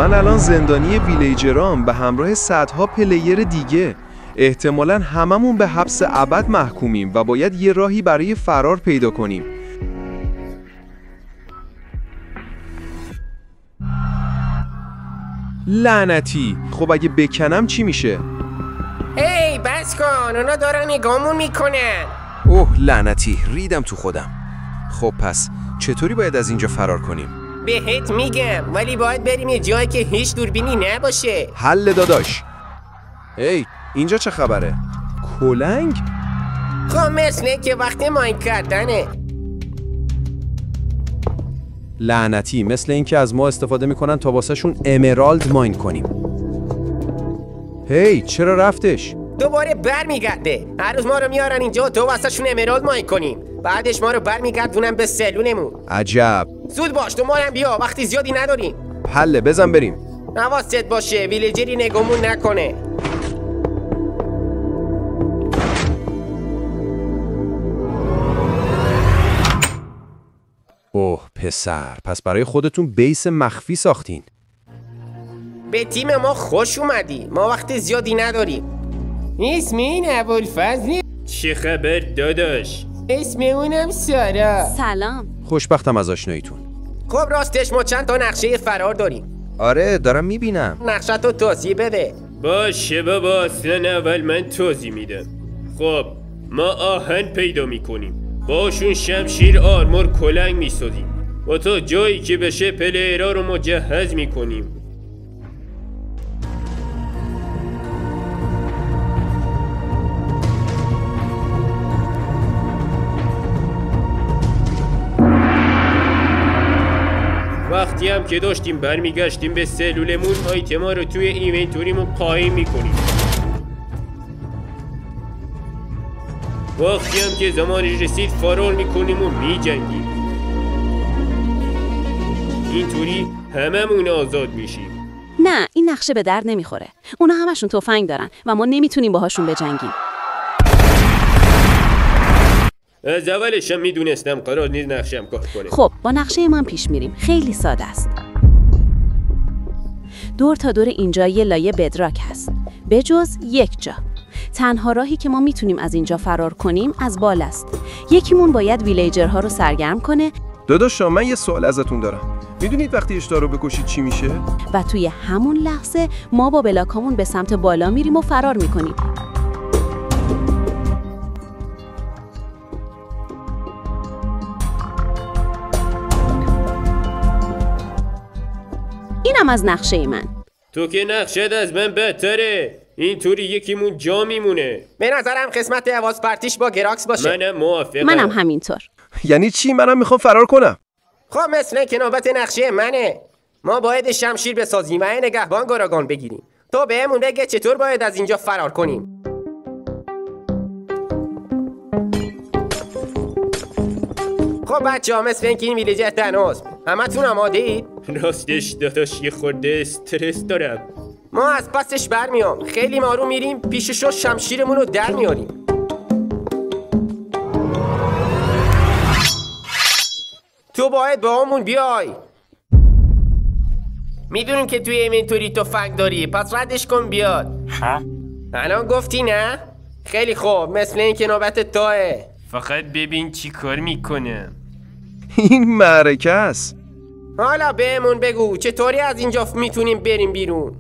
من الان زندانی ویلیجرام به همراه صدها پلیر دیگه. احتمالاً هممون به حبس ابد محکومیم و باید یه راهی برای فرار پیدا کنیم. لعنتی، خب اگه بکنم چی میشه؟ هی بس کن، اونا دارن نگامون میکنن. اوه لعنتی، ریدم تو خودم. خب پس چطوری باید از اینجا فرار کنیم؟ بهت میگم، ولی باید بریم یه جایی که هیچ دوربینی نباشه. حل داداش. هی اینجا چه خبره؟ کلنگ؟ خب مثل که وقت ماین کردنه. لعنتی، مثل این که از ما استفاده میکنن تا واسهشون امرالد ماین کنیم. هی چرا رفتش؟ دوباره برمیگرده. هر روز ما رو میارن اینجا و تو واسهشون امرالد ماین کنیم. بعدش ما رو برمیگردونن به سلولمون. عجب. زود باش، تو ما هم بیا، وقتی زیادی نداریم. حله، بزن بریم. حواست باشه ویلیجری نگامون نکنه. اوه پسر، پس برای خودتون بیس مخفی ساختین. به تیم ما خوش اومدی. ما وقت زیادی نداریم. اسم این ابوالفضل. چه خبر داداش؟ اسم اونم سارا. سلام. خوشبختم از آشناییتون. خب راستش ما چند تا نقشه فرار داریم. آره دارم میبینم. نقشه تو توضیح بده. باشه بابا، اصلا اول من توضیح میدم. خب ما آهن پیدا میکنیم، باشون شمشیر، آرمور، کلنگ میسازیم و تا جایی که بشه پلیرها رو مجهز میکنیم. وقتی هم که داشتیم برمیگشتیم به سلولمون، آیتما رو توی اینونتوریمون قایم میکنیم. وقتی هم که زمانش رسید فرار میکنیم و میجنگیم. اینطوری هممون آزاد میشیم. نه، این نقشه به درد نمیخوره. اونا همشون تفنگ دارن و ما نمیتونیم باهاشون بجنگیم. از اولش هم میدونستم قرار نیست نقشه‌ام کار کنه. خب با نقشه من پیش میریم. خیلی ساده است. دور تا دور اینجا یه لایه بدراک هست، به جز یک جا. تنها راهی که ما میتونیم از اینجا فرار کنیم از بالاست. یکیمون باید ویلیجرها رو سرگرم کنه. داداش من یه سوال ازتون دارم. میدونید وقتی اشتها رو بکشید چی میشه؟ و توی همون لحظه ما با بلاکامون به سمت بالا میریم و فرار میکنیم. اینم از نقشه من. تو که نقشه‌ت از من بدتره. اینطوری یکیمون جا میمونه. به نظرم قسمت حواس پرتیش با گراکس باشه. منم موافقم. منم همینطور. یعنی چی؟ منم میخوام فرار کنم. خب مثل که نوبت نقشه منه. ما باید شمشیر بسازیم و نگهبان گراگان بگیریم. تو بهمون بگه چطور باید از اینجا فرار کنیم. خب بچه‌ها، مثل اینکه این ویلیجر تنهاست. همتون آماده اید؟ راستش داداش یه خورده استرس دارم. ما از پسش برمیام. خیلی آروم میریم پیشش و شمشیرمون رو در میاریم. تو باید با همون بیای. میدونیم که توی اینونتوری تفنگ داری، پس ردش کن بیاد. الان گفتی نه؟ خیلی خوب، مثل این که نوبت توه. فقط ببین چی کار میکنم. این معرکه است. حالا بهمون بگو چطوری از اینجا میتونیم بریم بیرون؟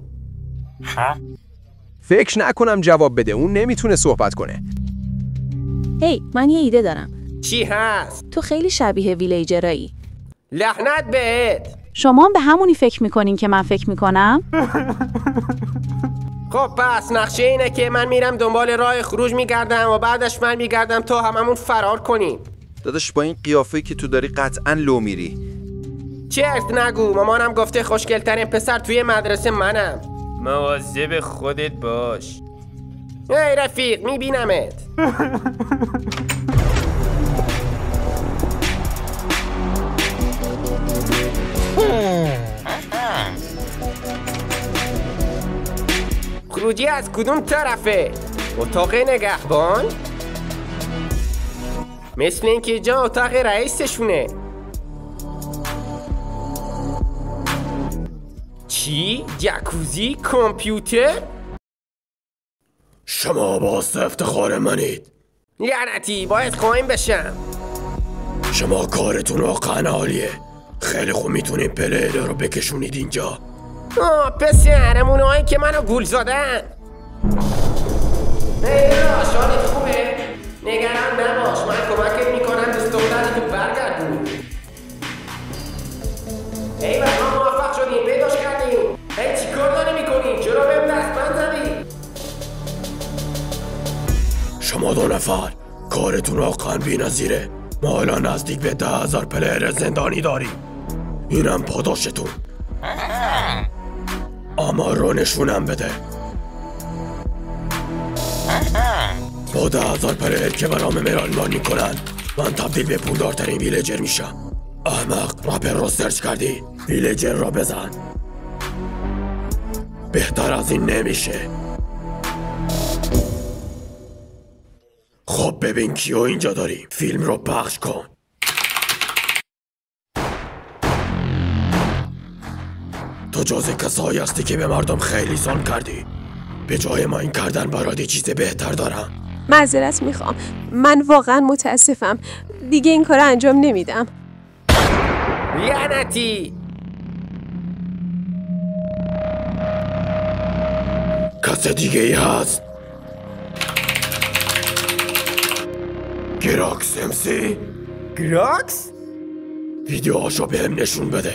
فکر نکنم جواب بده، اون نمیتونه صحبت کنه. هی من یه ایده دارم. چی هست؟ تو خیلی شبیه ویلیجرایی. لعنت بهت. شما هم به همونی فکر میکنین که من فکر میکنم؟ خب پس نقشه اینه که من میرم دنبال راه خروج میگردم و بعدش من میگردم تا هممون فرار کنیم. داداش با این قیافه‌ای که تو داری قطعاً لو میری. چرت نگو، مامانم گفته خوشگل‌ترین پسر توی مدرسه منم. مواظب خودت باش. ای رفیق، میبینمت. خروجی از کدوم طرفه؟ اتاق نگهبان؟ مثل اینکه جا اتاق رئیسشونه. چی؟ جکوزی؟ کامپیوتر؟ شما باعث افتخار منید. لعنتی باید قایم بشم. شما کارتون واقعا عالیه. خیلی خوب میتونید پلیر رو بکشونید اینجا. پسر هایی که منو گول زدن. ایراش حالت خوبه؟ نگران نباش، من کمکت میکنم دوست دخترتو برگردونی. ای ما موفق شدیم، پیداش کردیم. ای چی کار داری میکنی؟ چرا بهم دستبند زدی؟ شما دو نفر کارتون واقعا بی‌نظیره. ما الان نزدیک به 10,000 پلیر زندانی داریم. اینم پاداشتون. آمار رو نشونم بده. با 10,000 پلیر که برام مرالمان میکنن من تبدیل به پولدارترین ویلیجر میشم. احمق، رپر رو سرچ کردی؟ ویلیجر را بزن. بهتر از این نمیشه. خب ببین کیو اینجا داریم. فیلم رو پخش کن. تو جز کسایی هستی که به مردم خیلی ظلم کردی. به جای ما این کردن برات چیز بهتر دارم. معذرت میخوام، من واقعا متاسفم. دیگه این کار انجام نمیدم. لعنتی. کس دیگه ای هست؟ گراکس امسی؟ گراکس؟ ویدیوهاشو بهم نشون بده.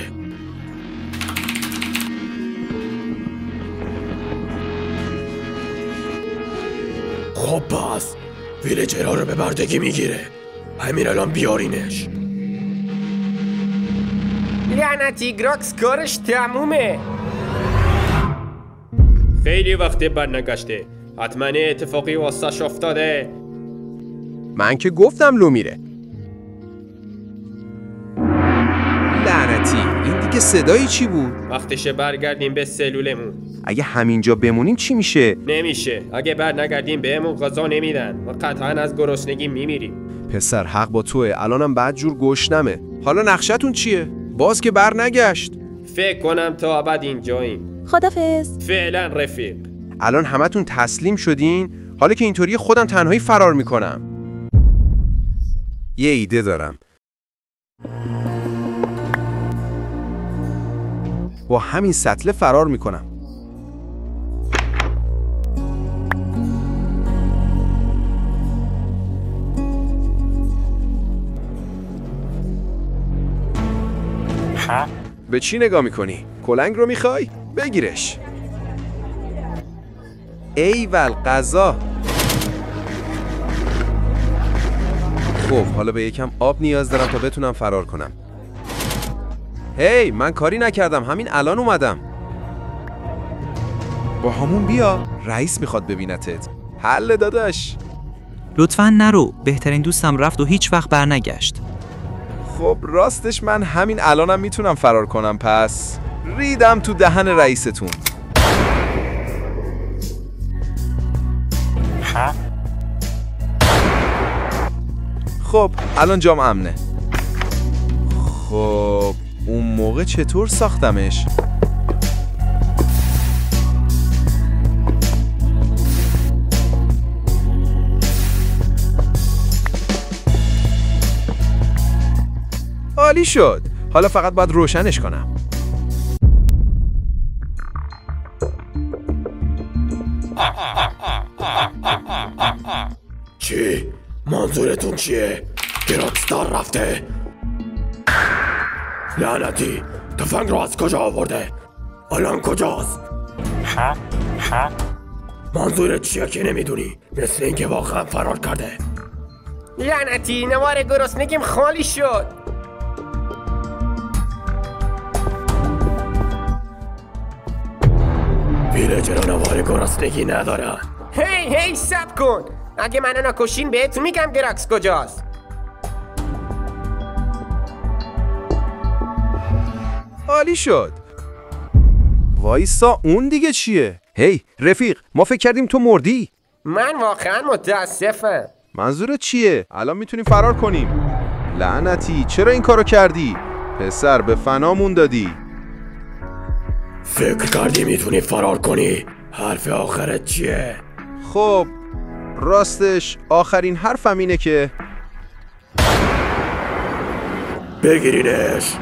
خب پس ویلیجرها رو به بردگی میگیره. همین الان بیارینش. لعنتی گراکس کارش تمومه. خیلی وقت برنگشته. حتما اتفاقی واسش افتاده. من که گفتم لو میره. لعنتی این دیگه صدایی چی بود؟ وقتشه برگردیم به سلولمون. اگه همینجا بمونیم چی میشه؟ نمیشه. اگه برنگردیم بهمون غذا نمیدن و قطعا از گرسنگی میمیریم. پسر حق با توه. الانم بعد جور گشنمه. حالا نقشتون چیه؟ باز که برنگشت. فکر کنم تا ابد اینجاییم. خدافظ. فعلا رفیق. الان همتون تسلیم شدین؟ حالا که اینطوری خودم تنهایی فرار میکنم. یه ایده دارم. با همین سطل فرار میکنم. به چی نگاه میکنی؟ کلنگ رو میخوای؟ بگیرش. ایول غذا. خب حالا به یکم آب نیاز دارم تا بتونم فرار کنم. هی من کاری نکردم، همین الان اومدم. با همون بیا، رئیس میخواد ببینتت. حل داداش. لطفاً نرو، بهترین دوستم رفت و هیچ وقت برنگشت. خب راستش من همین الانم میتونم فرار کنم، پس ریدم تو دهن رئیستون. خب الان جام امنه. خب اون موقع چطور ساختمش؟ عالی شد. حالا فقط باید روشنش کنم. چی؟ منظورتون چیه؟ گراکستار رفته؟ لعنتی تفنگ رو از کجا آورده؟ الان کجاست؟ منظورت چیه که نمیدونی؟ مثل اینکه واقعا فرار کرده. لعنتی نوار گرسنگیم خالی شد. ویلیجرها نوار گرسنگی ندارن. هی صبر کن. اگه منو نکشین بهتون میگم گراکس کجاست. عالی شد. وایسا اون دیگه چیه؟ هی رفیق، ما فکر کردیم تو مردی. من واقعا متاسفم. منظورت چیه؟ الان میتونیم فرار کنیم. لعنتی چرا این کارو کردی؟ پسر به فنامون دادی. فکر کردی میتونی فرار کنی؟ حرف آخرت چیه؟ خب راستش آخرین حرفم اینه که بگیرینش.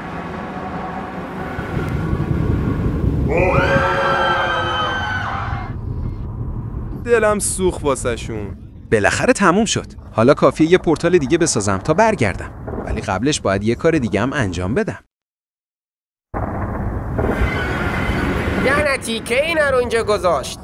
دلم سوخت واسه‌شون. بالاخره تموم شد. حالا کافیه یه پورتال دیگه بسازم تا برگردم. ولی قبلش باید یه کار دیگه هم انجام بدم. لعنتی که اینا رو اینجا گذاشت؟